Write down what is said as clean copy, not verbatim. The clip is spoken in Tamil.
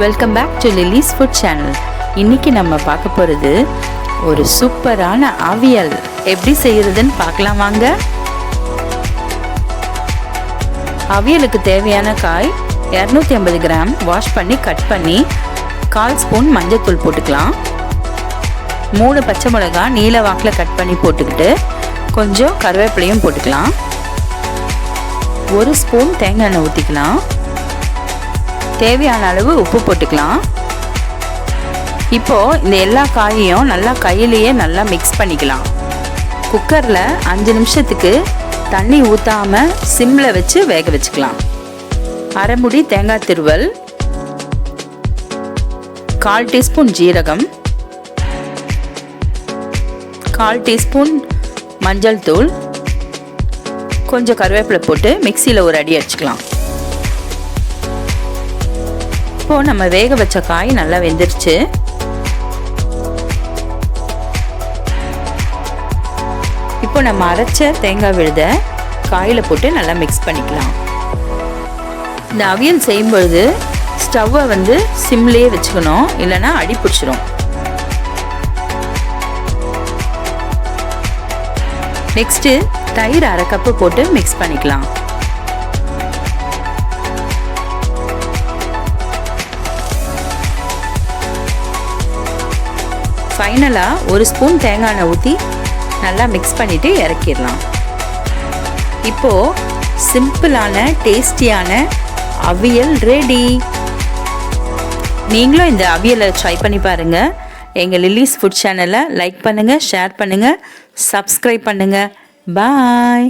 Welcome back to Lilly's food channel. இன்னைக்கு நம்ம பார்க்க போகிறது ஒரு சூப்பரான அவியல் எப்படி செய்யறதுன்னு பார்க்கலாம் வாங்க. அவியலுக்கு தேவையான காய் 250 கிராம் வாஷ் பண்ணி கட் பண்ணி 1/4 ஸ்பூன் மஞ்சள் போட்டுக்கலாம். 3 பச்சை மிளகாய் நீல வாக்கில் கட் பண்ணி போட்டுக்கிட்டு கொஞ்சம் கருவேப்பிலையும் போட்டுக்கலாம். 1 ஸ்பூன் தேங்காய் எண்ணெய் ஊற்றிக்கலாம். தேவையான அளவு உப்பு போட்டுக்கலாம். இப்போது இந்த எல்லா காயையும் நல்லா கையிலேயே நல்லா மிக்ஸ் பண்ணிக்கலாம். குக்கரில் 5 நிமிஷத்துக்கு தண்ணி ஊற்றாமல் சிம்மில் வச்சு வேக வச்சுக்கலாம். அரை முடி தேங்காய் திருவல், 1/4 டீஸ்பூன் ஜீரகம், 1/4 டீஸ்பூன் மஞ்சள் தூள், கொஞ்சம் கருவேப்பிலை போட்டு மிக்சியில் ஒரு அடி அடிச்சுக்கலாம். இப்போது நம்ம வேக வச்ச காய் நல்லா வெந்துருச்சு. இப்போ நம்ம அரைச்ச தேங்காய் விழுத காயில் போட்டு நல்லா மிக்ஸ் பண்ணிக்கலாம். இந்த அவியல் செய்யும்பொழுது ஸ்டவ்வை சிம்லேயே வச்சுக்கணும், இல்லைன்னா அடி பிடிச்சிரும். நெக்ஸ்ட்டு தயிர் 1/2 கப்பு போட்டு மிக்ஸ் பண்ணிக்கலாம். ஃபைனலாக 1 ஸ்பூன் தேங்காய் எண்ணெய் ஊற்றி நல்லா மிக்ஸ் பண்ணிவிட்டு இறக்கிடலாம். இப்போது சிம்பிளான டேஸ்டியான அவியல் ரெடி. நீங்களும் இந்த அவியலை ட்ரை பண்ணி பாருங்கள். எங்கள் லில்லிஸ் ஃபுட் சேனலை லைக் பண்ணுங்கள், ஷேர் பண்ணுங்கள், சப்ஸ்கிரைப் பண்ணுங்கள். பாய்.